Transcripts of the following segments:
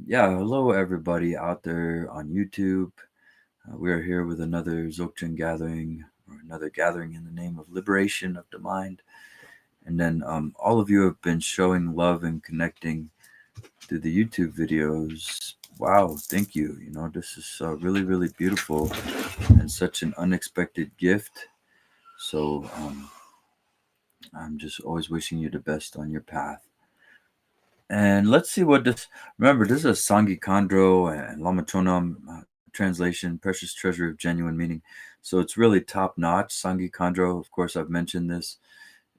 Yeah, hello everybody out there on YouTube. We are here with another Dzogchen gathering, or another gathering in the name of liberation of the mind. And then all of you have been showing love and connecting through the YouTube videos. Wow, thank you. This is really, really beautiful and such an unexpected gift. So I'm just always wishing you the best on your path. And let's see what this. Remember, this is Sangye Khandro and Lama Chönam translation, Precious Treasury of Genuine Meaning. So it's really top notch. Sangye Khandro, of course, I've mentioned this,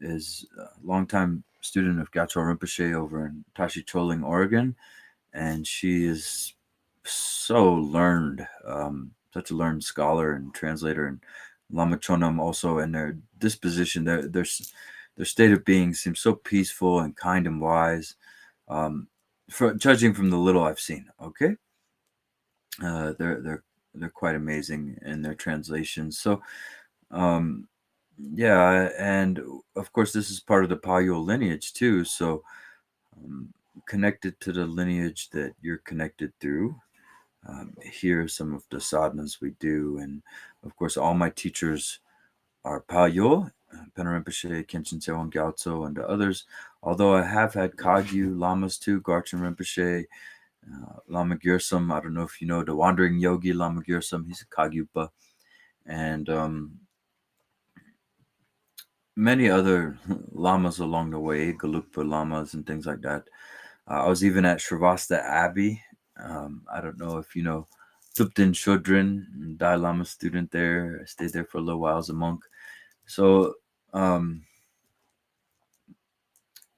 is a longtime student of Gacho Rinpoche over in Tashi Choling, Oregon. And she is so learned, such a learned scholar and translator. And Lama Chönam also, and their disposition, their state of being seems so peaceful and kind and wise. Um, judging from the little I've seen, okay, they're quite amazing in their translations. So, um, yeah, and of course, this is part of the Payul lineage too. So, um, connected to the lineage that you're connected through. Here are some of the sadhanas we do, and of course, all my teachers are Payul, Penna Rinpoche, Kenshin Sewon Gyatso, and the others. Although I have had Kagyu lamas too, Garchen Rinpoche, Lama Gyursum. I don't know if you know the wandering yogi Lama Gyursum. He's a Kagyupa, and many other lamas along the way, Galukpa lamas and things like that. I was even at Shrivasta Abbey. I don't know if you know Thupten Shodrin, Dalai Lama student there. I stayed there for a little while as a monk. So,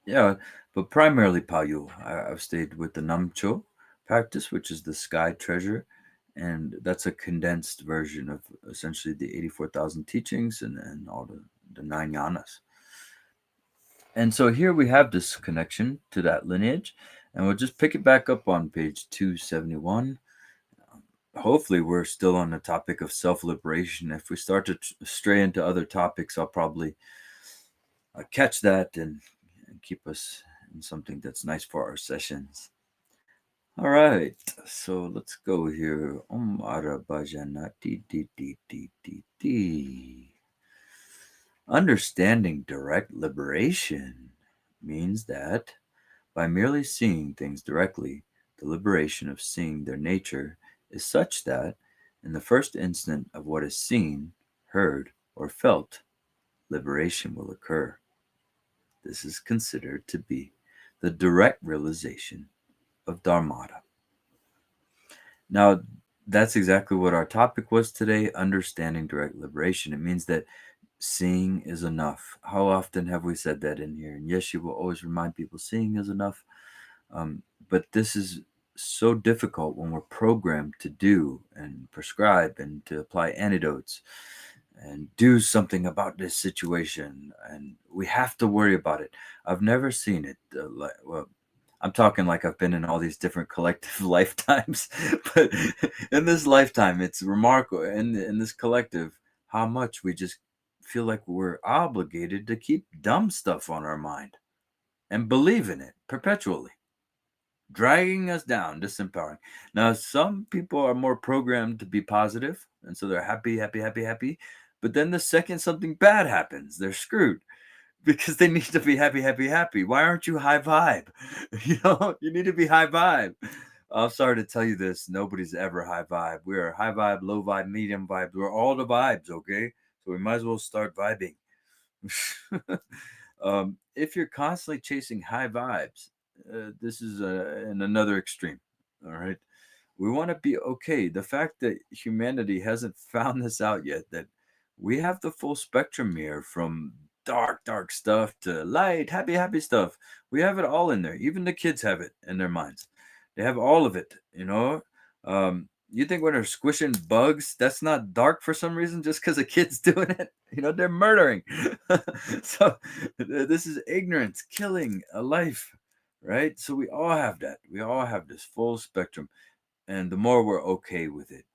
yeah, but primarily Payul. I've stayed with the Namcho practice, which is the sky treasure. And that's a condensed version of essentially the 84,000 teachings and all the nine yanas. And so here we have this connection to that lineage. And we'll just pick it back up on page 271. Hopefully, we're still on the topic of self liberation. If we start to stray into other topics, I'll probably catch that and keep us in something that's nice for our sessions. All right, so let's go here. Om Ara Bhajanati Di Di Di Di Di. Understanding direct liberation means that by merely seeing things directly, the liberation of seeing their nature is such that, in the first instant of what is seen, heard, or felt, liberation will occur. This is considered to be the direct realization of Dharmata. Now, that's exactly what our topic was today, understanding direct liberation. It means that seeing is enough. How often have we said that in here? And yes, you will always remind people seeing is enough. But this is so difficult when we're programmed to do and prescribe and to apply antidotes and do something about this situation. And we have to worry about it. I've never seen it. Well, I'm talking like I've been in all these different collective lifetimes, but in this lifetime, it's remarkable. In this collective, how much we just feel like we're obligated to keep dumb stuff on our mind and believe in it perpetually, dragging us down, disempowering. Now, some people are more programmed to be positive, and so they're happy, happy, happy, happy. But then the second something bad happens, they're screwed because they need to be happy, happy, happy. Why aren't you high vibe? You need to be high vibe. I'm sorry to tell you this. Nobody's ever high vibe. We are high vibe, low vibe, medium vibe. We're all the vibes, okay? So we might as well start vibing. If you're constantly chasing high vibes, this is in another extreme. All right. We want to be okay. The fact that humanity hasn't found this out yet, that we have the full spectrum here from dark, dark stuff to light, happy, happy stuff. We have it all in there. Even the kids have it in their minds. They have all of it. You think when they're squishing bugs, that's not dark for some reason just because a kid's doing it? They're murdering. So this is ignorance, killing a life, right? So we all have that. We all have this full spectrum. And the more we're okay with it,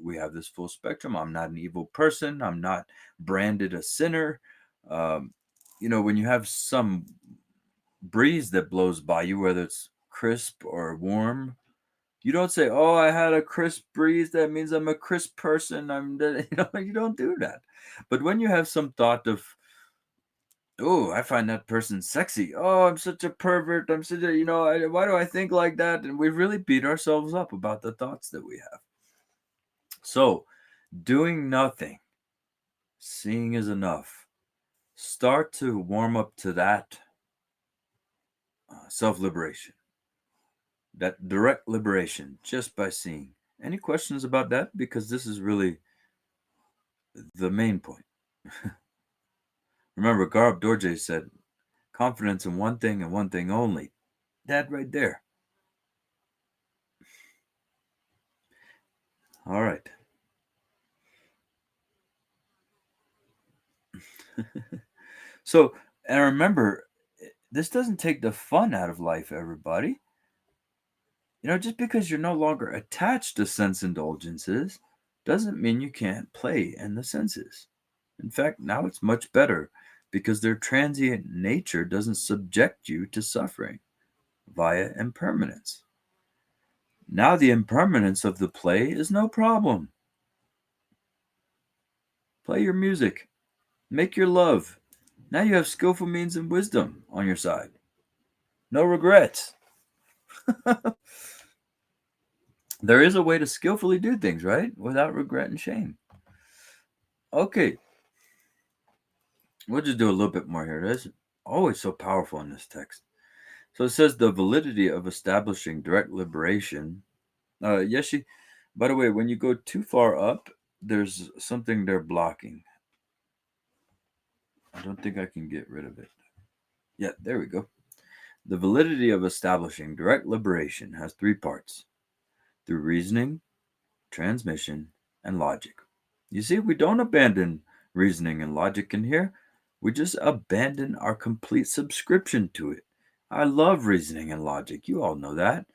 we have this full spectrum. I'm not an evil person. I'm not branded a sinner. When you have some breeze that blows by you, whether it's crisp or warm, you don't say, "Oh, I had a crisp breeze. That means I'm a crisp person." You don't do that. But when you have some thought of, "Oh, I find that person sexy. Oh, I'm such a pervert. I'm such a, why do I think like that?" And we really beat ourselves up about the thoughts that we have. So, doing nothing, seeing is enough. Start to warm up to that self-liberation, that direct liberation just by seeing. Any questions about that? Because this is really the main point. Remember, Garb Dorje said, confidence in one thing and one thing only. That right there. All right. So, and remember, this doesn't take the fun out of life, everybody. Just because you're no longer attached to sense indulgences doesn't mean you can't play in the senses. In fact, now it's much better because their transient nature doesn't subject you to suffering via impermanence. Now the impermanence of the play is no problem. Play your music, make your love. Now you have skillful means and wisdom on your side. No regrets. There is a way to skillfully do things, right? Without regret and shame. Okay. We'll just do a little bit more here. That's always so powerful in this text. So it says the validity of establishing direct liberation. Yeshi, by the way, when you go too far up, there's something they're blocking. I don't think I can get rid of it. Yeah, there we go. The validity of establishing direct liberation has three parts: through reasoning, transmission, and logic. You see, we don't abandon reasoning and logic in here. We just abandon our complete subscription to it. I love reasoning and logic. You all know that.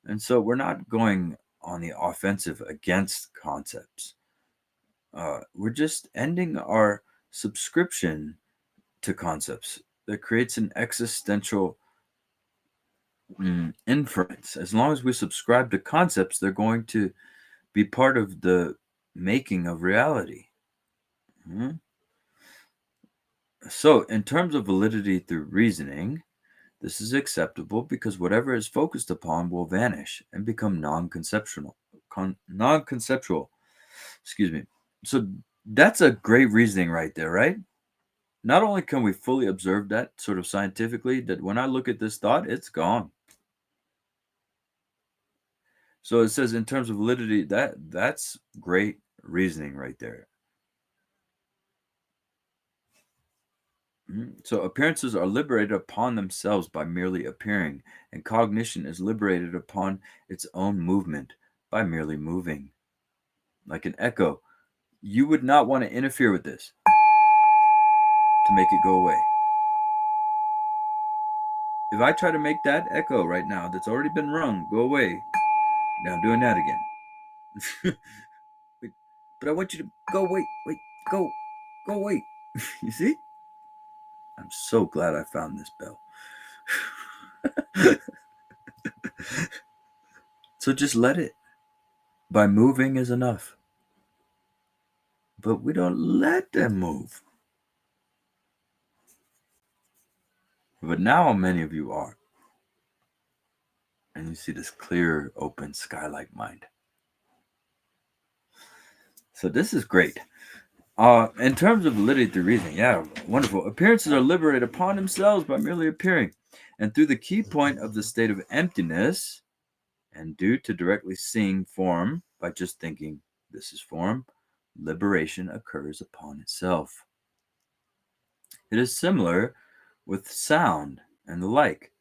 And so we're not going on the offensive against concepts. We're just ending our subscription to concepts that creates an existential inference. As long as we subscribe to concepts, they're going to be part of the making of reality. Mhm. So, in terms of validity through reasoning, this is acceptable because whatever is focused upon will vanish and become non-conceptual. Non-conceptual. Excuse me. So that's a great reasoning right there, right? Not only can we fully observe that sort of scientifically, that when I look at this thought, it's gone. So it says in terms of validity, that's great reasoning right there. So appearances are liberated upon themselves by merely appearing, and cognition is liberated upon its own movement by merely moving. Like an echo, you would not want to interfere with this to make it go away. If I try to make that echo right now that's already been rung go away, now I'm doing that again. Wait, but I want you to go, wait, go away. You see? I'm so glad I found this bell. So just let it. By moving is enough. But we don't let them move. But now many of you are. And you see this clear, open, sky-like mind. So this is great. In terms of validity through reasoning, yeah, wonderful. Appearances are liberated upon themselves by merely appearing. And through the key point of the state of emptiness, and due to directly seeing form by just thinking this is form, liberation occurs upon itself. It is similar with sound and the like.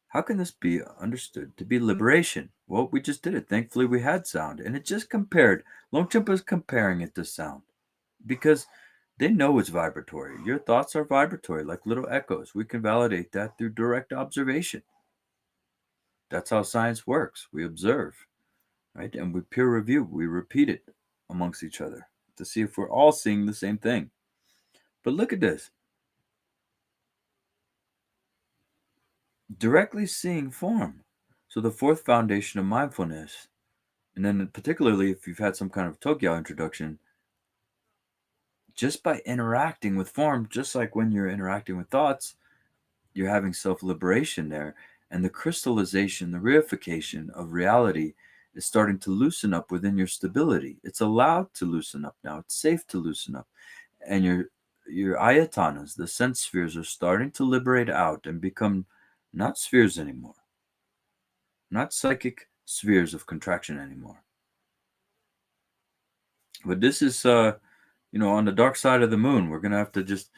How can this be understood to be liberation? Well, we just did it. Thankfully, we had sound, and it just compared. Longchen was comparing it to sound because they know it's vibratory. Your thoughts are vibratory, like little echoes. We can validate that through direct observation. That's how science works. We observe, right? And we peer review. We repeat it amongst each other to see if we're all seeing the same thing. But look at this. Directly seeing form. So the fourth foundation of mindfulness, and then particularly if you've had some kind of Tokyo introduction, just by interacting with form, just like when you're interacting with thoughts, you're having self-liberation there. And the crystallization, the reification of reality is starting to loosen up within your stability. It's allowed to loosen up now. It's safe to loosen up. And your ayatanas, the sense spheres, are starting to liberate out and become not spheres anymore, not psychic spheres of contraction anymore. But this is, on the dark side of the moon. We're going to have to just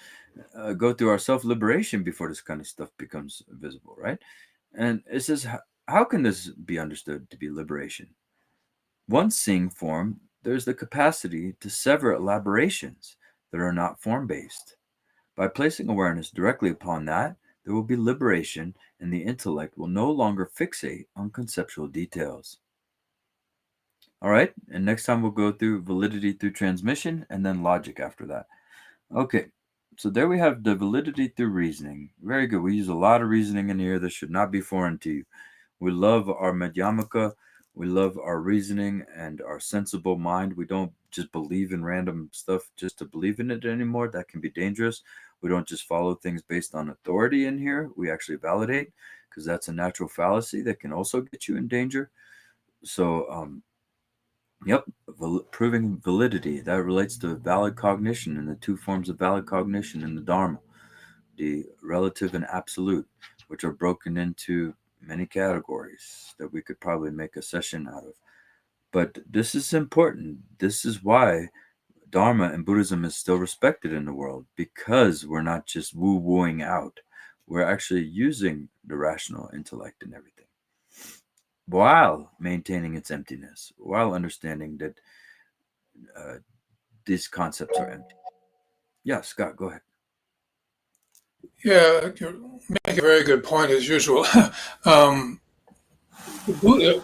go through our self-liberation before this kind of stuff becomes visible, right? And it says, how can this be understood to be liberation? Once seeing form, there's the capacity to sever elaborations that are not form-based. By placing awareness directly upon that, there will be liberation, and the intellect will no longer fixate on conceptual details. All right, and next time we'll go through validity through transmission and then logic after that. Okay, so there we have the validity through reasoning. Very good. We use a lot of reasoning in here. This should not be foreign to you. We love our madhyamaka. We love our reasoning and our sensible mind. We don't just believe in random stuff just to believe in it anymore. That can be dangerous. We don't just follow things based on authority in here. We actually validate, because that's a natural fallacy that can also get you in danger. So, yep, proving validity. That relates to valid cognition and the two forms of valid cognition in the Dharma, the relative and absolute, which are broken into many categories that we could probably make a session out of. But this is important. This is why Dharma and Buddhism is still respected in the world, because we're not just woo-wooing out. We're actually using the rational intellect and everything, while maintaining its emptiness, while understanding that these concepts are empty. Yeah, Scott, go ahead. Yeah, you make a very good point as usual. um, the Buddha,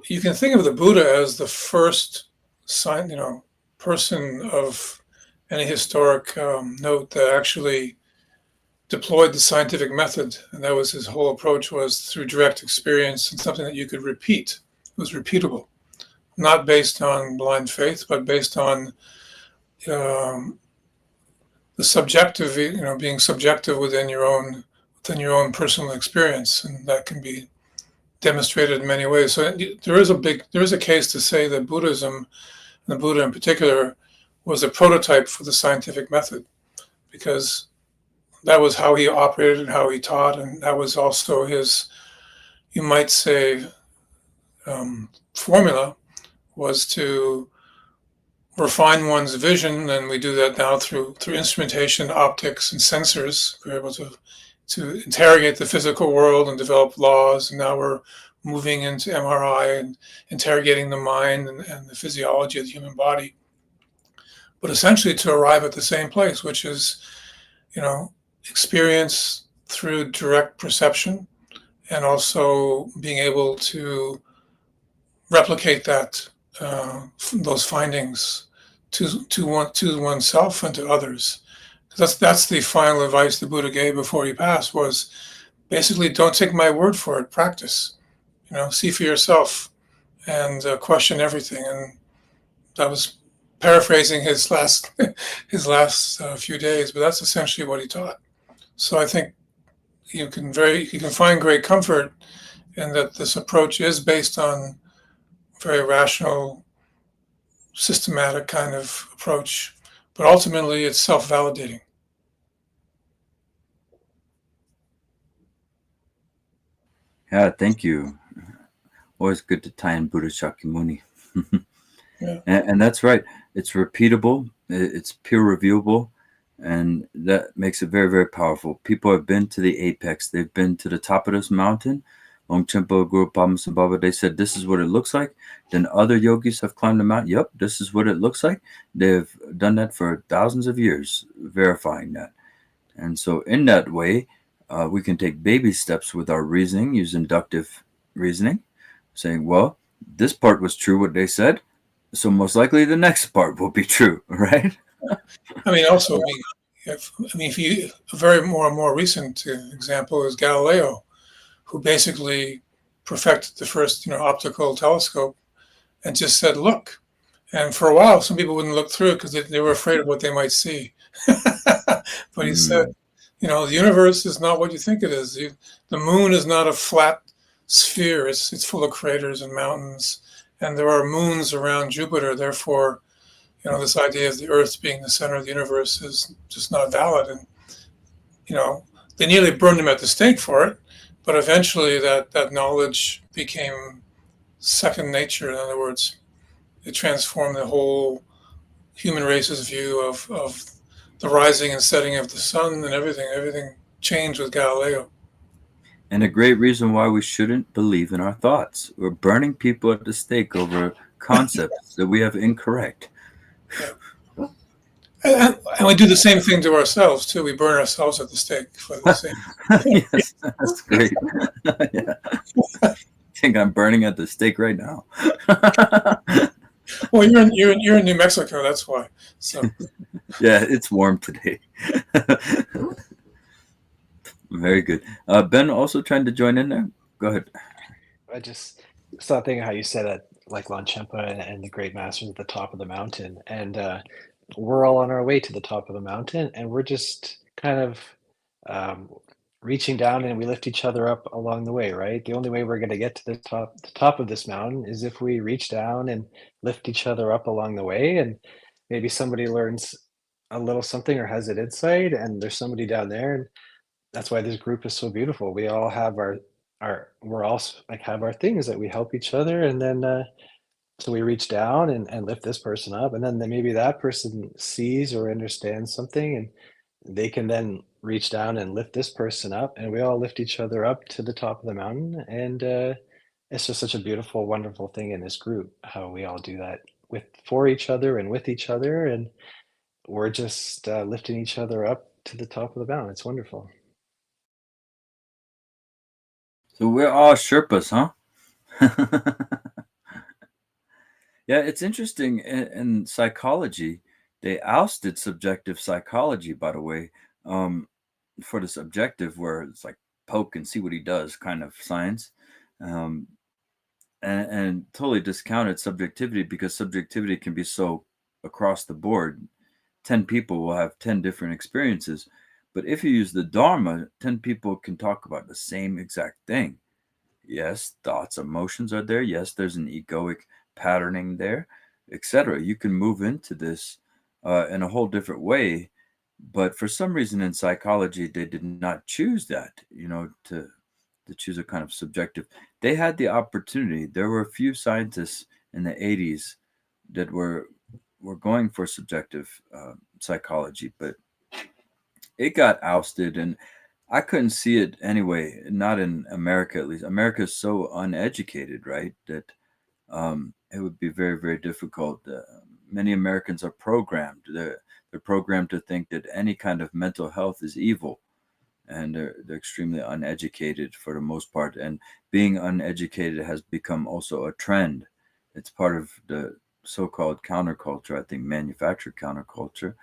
you can think of the Buddha as the first person of any historic note that actually deployed the scientific method, and that was his whole approach, was through direct experience and something that you could repeat. It was repeatable, not based on blind faith, but based on um, the subjective, being subjective within your own personal experience, and that can be demonstrated in many ways. So there is a case to say that Buddhism, and the Buddha in particular, was a prototype for the scientific method, because that was how he operated and how he taught, and that was also his, you might say, formula, was to refine one's vision, and we do that now through instrumentation, optics, and sensors. We're able to interrogate the physical world and develop laws, and now we're moving into MRI and interrogating the mind and the physiology of the human body. But essentially to arrive at the same place, which is, experience through direct perception, and also being able to replicate those findings to oneself and to others. That's the final advice the Buddha gave before he passed, was basically, don't take my word for it. Practice. See for yourself and question everything. And that was paraphrasing his last few days, but that's essentially what he taught. So I think you can find great comfort in that this approach is based on very rational, systematic kind of approach, but ultimately it's self-validating. Yeah, thank you. Always good to tie in Buddha Shakyamuni. Yeah. And that's right. It's repeatable, it's peer reviewable, and that makes it very, very powerful. People have been to the apex, they've been to the top of this mountain. Longchen, Guru Padmasambhava, they said, this is what it looks like. Then other yogis have climbed the mountain. Yep, this is what it looks like. They've done that for thousands of years, verifying that. And so, in that way, we can take baby steps with our reasoning, use inductive reasoning, saying, well, this part was true, what they said. So most likely the next part will be true, right? I mean, also, if a very more recent example is Galileo, who basically perfected the first, optical telescope, and just said, "Look." And for a while, some people wouldn't look through it because they were afraid of what they might see. But he said, Mm. the universe is not what you think it is. The moon is not a flat sphere. It's full of craters and mountains, and there are moons around Jupiter. Therefore, this idea of the Earth being the center of the universe is just not valid. And you know, they nearly burned him at the stake for it, but eventually that knowledge became second nature. In other words, it transformed the whole human race's view of the rising and setting of the sun and everything. Everything changed with Galileo. And a great reason why we shouldn't believe in our thoughts. We're burning people at the stake over concepts that we have incorrect. Yeah. And we do the same thing to ourselves too. We burn ourselves at the stake for the same. Yes, that's great. Yeah. I think I'm burning at the stake right now. Well, you're in New Mexico, that's why. So Yeah, it's warm today. Very good. Ben also trying to join in there. Go ahead. I just saw thinking how you said that, like Longchenpa and the great masters at the top of the mountain, and we're all on our way to the top of the mountain, and we're just kind of um, reaching down, and we lift each other up along the way, right? The only way we're going to get to the top of this mountain, is if we reach down and lift each other up along the way, and maybe somebody learns a little something or has an insight, and there's somebody down there, and that's why this group is so beautiful. We all have we're all like have our things that we help each other, and then so we reach down and lift this person up, and then maybe that person sees or understands something, and they can then reach down and lift this person up, and we all lift each other up to the top of the mountain, and it's just such a beautiful, wonderful thing in this group how we all do that for each other and with each other, and we're just lifting each other up to the top of the mountain. It's wonderful. So we're all Sherpas, huh? Yeah, it's interesting in psychology. They ousted subjective psychology, by the way, for this objective where it's like poke and see what he does kind of science, um, and totally discounted subjectivity because subjectivity can be so across the board. 10 people will have 10 different experiences. But if you use the Dharma, 10 people can talk about the same exact thing. Yes, thoughts, emotions are there. Yes, there's an egoic patterning there, etc. You can move into this in a whole different way. But for some reason in psychology, they did not choose that, to choose a kind of subjective. They had the opportunity. There were a few scientists in the 80s that were going for subjective psychology, but it got ousted, and I couldn't see it anyway. Not in America, at least. America is so uneducated, right? That it would be very, very difficult. Many Americans are programmed. They're programmed to think that any kind of mental health is evil, and they're extremely uneducated for the most part. And being uneducated has become also a trend. It's part of the so-called counterculture, I think, manufactured counterculture,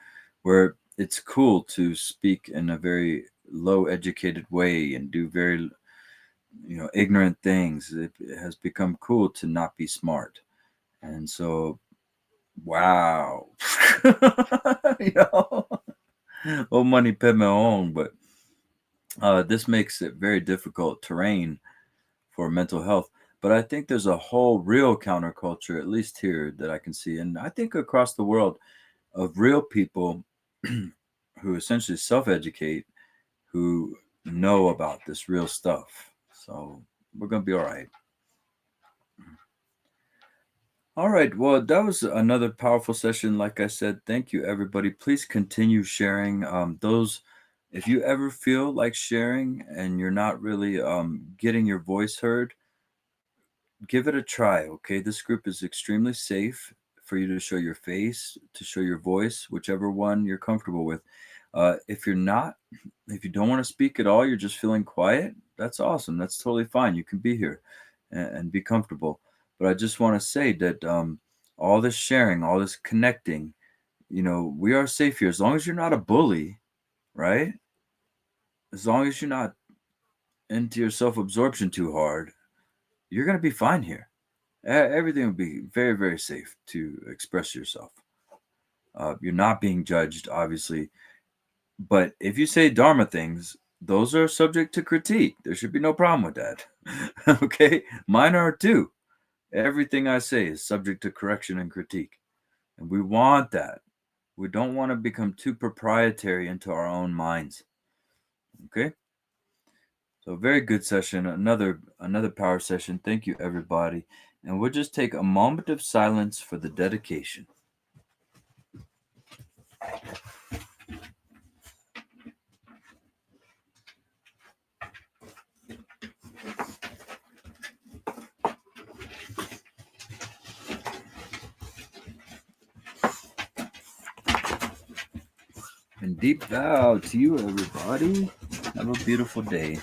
where it's cool to speak in a very low educated way and do very ignorant things. It has become cool to not be smart. And so, wow. Oh, money pay my own, but this makes it very difficult terrain for mental health. But I think there's a whole real counterculture, at least here, that I can see, and I think across the world, of real people who essentially self-educate, who know about this real stuff. So we're gonna be all right. All right. Well, that was another powerful session. Like I said, thank you, everybody. Please continue sharing. If you ever feel like sharing and you're not really getting your voice heard, give it a try. Okay. This group is extremely safe for you to show your face, to show your voice, whichever one you're comfortable with. If you're not, if you don't want to speak at all, you're just feeling quiet, that's awesome. That's totally fine. You can be here and be comfortable. But I just want to say that all this sharing, all this connecting, we are safe here as long as you're not a bully, right? As long as you're not into your self absorption too hard, you're going to be fine here. Everything will be very, very safe to express yourself. You're not being judged, obviously. But if you say Dharma things, those are subject to critique. There should be no problem with that. Okay? Mine are too. Everything I say is subject to correction and critique. And we want that. We don't want to become too proprietary into our own minds. Okay? So very good session. Another power session. Thank you, everybody. And we'll just take a moment of silence for the dedication. And deep bow to you, everybody. Have a beautiful day.